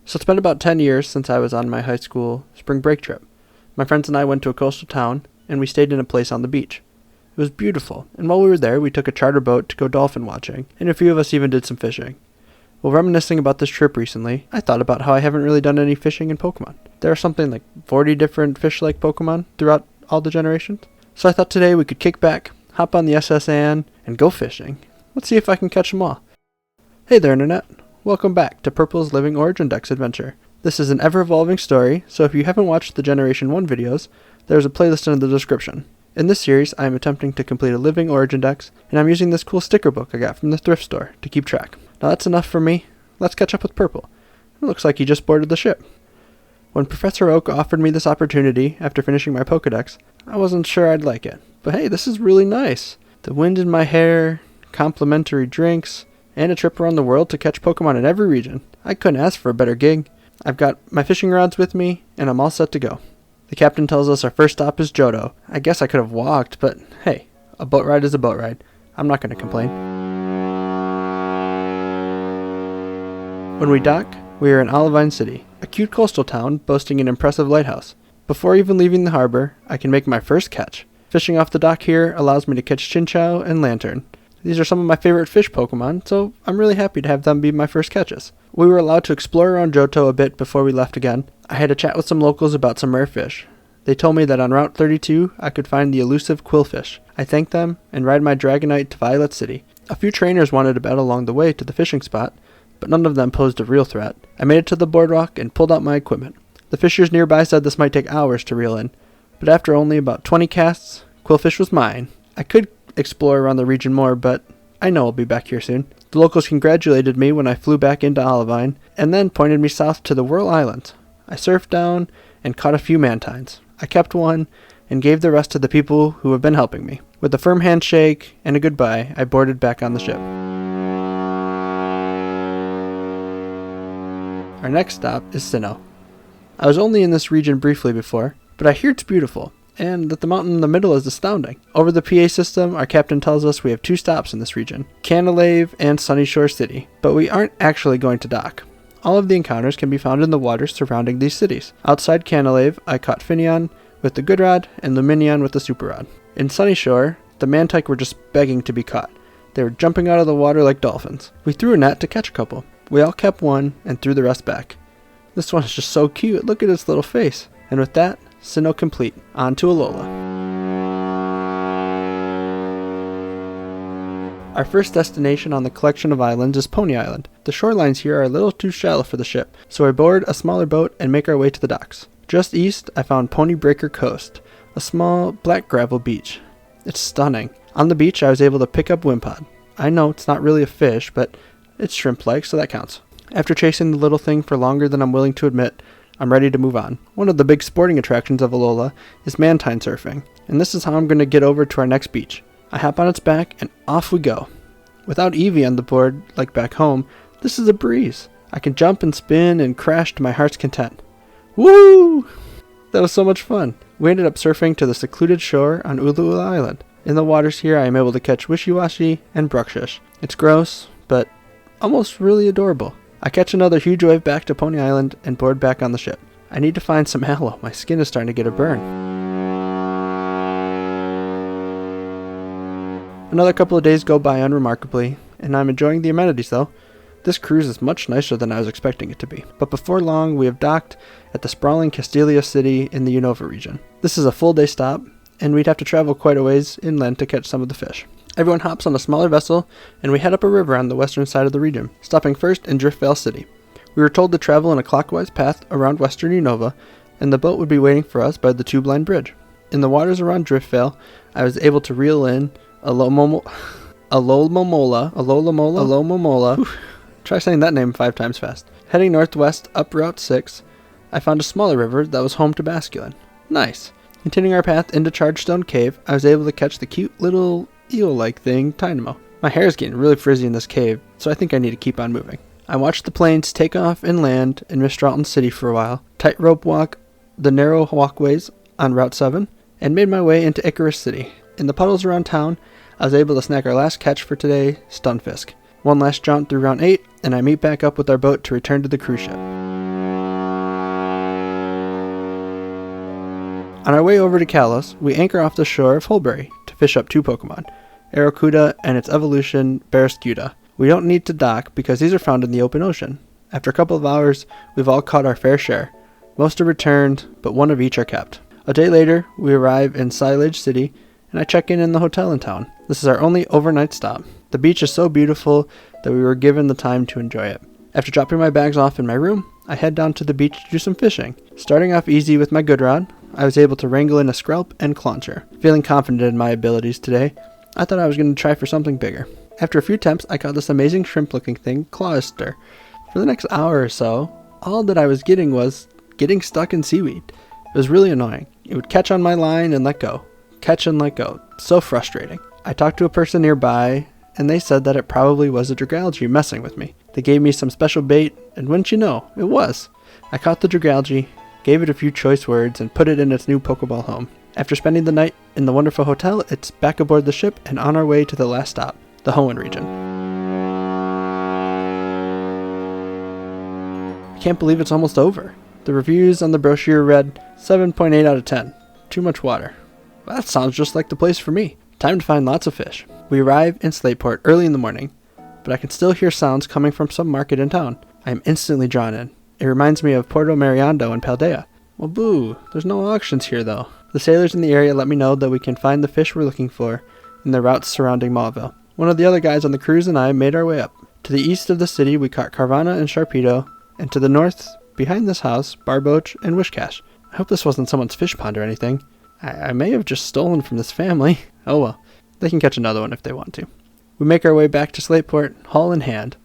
So it's been about 10 years since I was on my high school spring break trip. My friends and I went to a coastal town, and we stayed in a place on the beach. It was beautiful, and while we were there, we took a charter boat to go dolphin watching, and a few of us even did some fishing. While reminiscing about this trip recently, I thought about how I haven't really done any fishing in Pokemon. There are something like 40 different fish-like Pokemon throughout all the generations. So I thought today we could kick back, hop on the SS Anne, and go fishing. Let's see if I can catch them all. Hey there, Internet. Welcome back to Purple's Living Origin Dex adventure. This is an ever-evolving story, so if you haven't watched the Generation 1 videos, there's a playlist in the description. In this series, I am attempting to complete a Living Origin Dex, and I'm using this cool sticker book I got from the thrift store to keep track. Now that's enough for me. Let's catch up with Purple. It looks like he just boarded the ship. When Professor Oak offered me this opportunity after finishing my Pokedex, I wasn't sure I'd like it. But hey, this is really nice. The wind in my hair, complimentary drinks, and a trip around the world to catch Pokemon in every region. I couldn't ask for a better gig. I've got my fishing rods with me, and I'm all set to go. The captain tells us our first stop is Johto. I guess I could have walked, but hey, a boat ride is a boat ride. I'm not going to complain. When we dock, we are in Olivine City, a cute coastal town boasting an impressive lighthouse. Before even leaving the harbor, I can make my first catch. Fishing off the dock here allows me to catch Chinchou and Lantern. These are some of my favorite fish Pokemon, so I'm really happy to have them be my first catches. We were allowed to explore around Johto a bit before we left again. I had a chat with some locals about some rare fish. They told me that on Route 32 I could find the elusive quillfish. I thanked them and ride my Dragonite to Violet City. A few trainers wanted to battle along the way to the fishing spot, but none of them posed a real threat. I made it to the boardwalk and pulled out my equipment. The fishers nearby said this might take hours to reel in, but after only about 20 casts, quillfish was mine. I could explore around the region more, but I know I'll be back here soon. The locals congratulated me when I flew back into Olivine, and then pointed me south to the Whirl Islands. I surfed down and caught a few mantines. I kept one, and gave the rest to the people who have been helping me. With a firm handshake and a goodbye, I boarded back on the ship. Our next stop is Sinnoh. I was only in this region briefly before, but I hear it's beautiful, and that the mountain in the middle is astounding. Over the PA system, our captain tells us we have 2 stops in this region, Canalave and Sunyshore City, but we aren't actually going to dock. All of the encounters can be found in the waters surrounding these cities. Outside Canalave, I caught Finneon with the good rod and Luminion with the super rod. In Sunyshore, the Mantike were just begging to be caught. They were jumping out of the water like dolphins. We threw a net to catch a couple. We all kept one and threw the rest back. This one is just so cute. Look at its little face. And with that, Sinnoh complete. On to Alola. Our first destination on the collection of islands is Pony Island. The shorelines here are a little too shallow for the ship, so I board a smaller boat and make our way to the docks. Just east, I found Pony Breaker Coast, a small black gravel beach. It's stunning. On the beach, I was able to pick up Wimpod. I know it's not really a fish, but it's shrimp-like, so that counts. After chasing the little thing for longer than I'm willing to admit, I'm ready to move on. One of the big sporting attractions of Alola is mantine surfing, and this is how I'm going to get over to our next beach. I hop on its back, and off we go. Without Eevee on the board, like back home, this is a breeze. I can jump and spin and crash to my heart's content. Woo! That was so much fun. We ended up surfing to the secluded shore on Uluula Island. In the waters here, I am able to catch Wishiwashi and Bruxish. It's gross, but almost really adorable. I catch another huge wave back to Pony Island and board back on the ship. I need to find some aloe. My skin is starting to get a burn. Another couple of days go by unremarkably, and I'm enjoying the amenities though. This cruise is much nicer than I was expecting it to be. But before long, we have docked at the sprawling Castelia city in the Unova region. This is a full day stop, and we'd have to travel quite a ways inland to catch some of the fish. Everyone hops on a smaller vessel, and we head up a river on the western side of the region, stopping first in Driftvale City. We were told to travel in a clockwise path around western Unova, and the boat would be waiting for us by the tube-line bridge. In the waters around Driftvale, I was able to reel in Alomomola. Try saying that name 5 times fast. Heading northwest up Route 6, I found a smaller river that was home to Basculin. Nice. Continuing our path into Chargestone Cave, I was able to catch the cute little eel-like thing, Tynamo. My hair is getting really frizzy in this cave, so I think I need to keep on moving. I watched the planes take off and land in Mistralton City for a while, tightrope walk the narrow walkways on Route 7, and made my way into Icarus City. In the puddles around town, I was able to snag our last catch for today, Stunfisk. One last jaunt through Route 8, and I meet back up with our boat to return to the cruise ship. On our way over to Kalos, we anchor off the shore of Hulbury to fish up 2 Pokemon, Aracuda and its evolution, Barraskewda. We don't need to dock because these are found in the open ocean. After a couple of hours, we've all caught our fair share. Most are returned, but 1 of each are kept. A day later, we arrive in Silage City, and I check in the hotel in town. This is our only overnight stop. The beach is so beautiful that we were given the time to enjoy it. After dropping my bags off in my room, I head down to the beach to do some fishing. Starting off easy with my good rod, I was able to wrangle in a screlp and clauncher. Feeling confident in my abilities today, I thought I was going to try for something bigger. After a few attempts, I caught this amazing shrimp-looking thing, Clawister. For the next hour or so, all that I was getting was getting stuck in seaweed. It was really annoying. It would catch on my line and let go. Catch and let go. So frustrating. I talked to a person nearby, and they said that it probably was a Dragalge messing with me. They gave me some special bait, and wouldn't you know, it was. I caught the Dragalge, gave it a few choice words, and put it in its new Pokeball home. After spending the night in the wonderful hotel, it's back aboard the ship and on our way to the last stop, the Hoenn region. I can't believe it's almost over. The reviews on the brochure read 7.8 out of 10. Too much water. Well, that sounds just like the place for me. Time to find lots of fish. We arrive in Slateport early in the morning, but I can still hear sounds coming from some market in town. I am instantly drawn in. It reminds me of Porto Mariando and Paldea. Well, boo, there's no auctions here though. The sailors in the area let me know that we can find the fish we're looking for in the routes surrounding Mauville. One of the other guys on the cruise and I made our way up. To the east of the city, we caught Carvana and Sharpedo, and to the north, behind this house, Barboach and Wishcash. I hope this wasn't someone's fish pond or anything. I may have just stolen from this family. Oh well, they can catch another one if they want to. We make our way back to Slateport, haul in hand.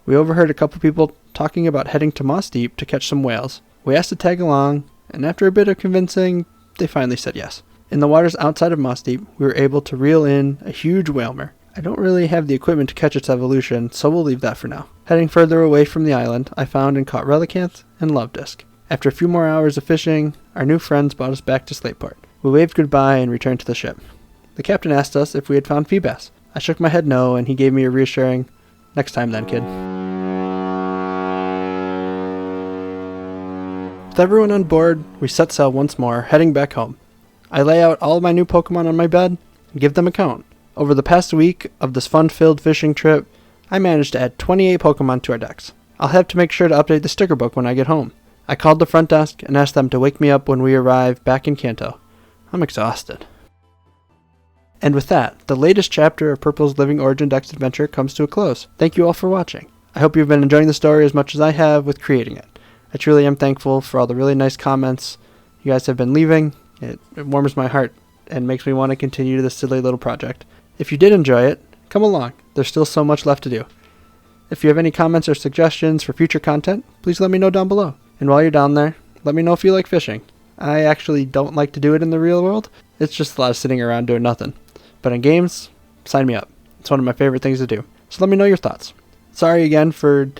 We overheard a couple people talking about heading to Moss Deep to catch some whales. We asked to tag along, and after a bit of convincing, they finally said yes. In the waters outside of Moss Deep, we were able to reel in a huge whalemer. I don't really have the equipment to catch its evolution, so we'll leave that for now. Heading further away from the island, I found and caught Relicanth and Lovedisc. After a few more hours of fishing, our new friends brought us back to Slateport. We waved goodbye and returned to the ship. The captain asked us if we had found Feebas. I shook my head no, and he gave me a reassuring, "Next time then, kid." With everyone on board, we set sail once more, heading back home. I lay out all of my new Pokemon on my bed and give them a count. Over the past week of this fun-filled fishing trip, I managed to add 28 Pokemon to our decks. I'll have to make sure to update the sticker book when I get home. I called the front desk and asked them to wake me up when we arrive back in Kanto. I'm exhausted. And with that, the latest chapter of Purple's Living Origin Dex adventure comes to a close. Thank you all for watching. I hope you've been enjoying the story as much as I have with creating it. I truly am thankful for all the really nice comments you guys have been leaving. It warms my heart and makes me want to continue this silly little project. If you did enjoy it, come along. There's still so much left to do. If you have any comments or suggestions for future content, please let me know down below. And while you're down there, let me know if you like fishing. I actually don't like to do it in the real world. It's just a lot of sitting around doing nothing. But in games, sign me up. It's one of my favorite things to do. So let me know your thoughts. Sorry again for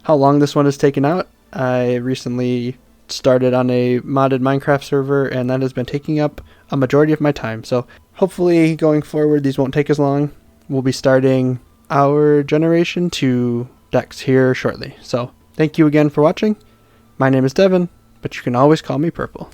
how long this one has taken out. I recently started on a modded Minecraft server, and that has been taking up a majority of my time. So hopefully going forward, these won't take as long. We'll be starting our Generation 2 decks here shortly. So thank you again for watching. My name is Devin, but you can always call me Purple.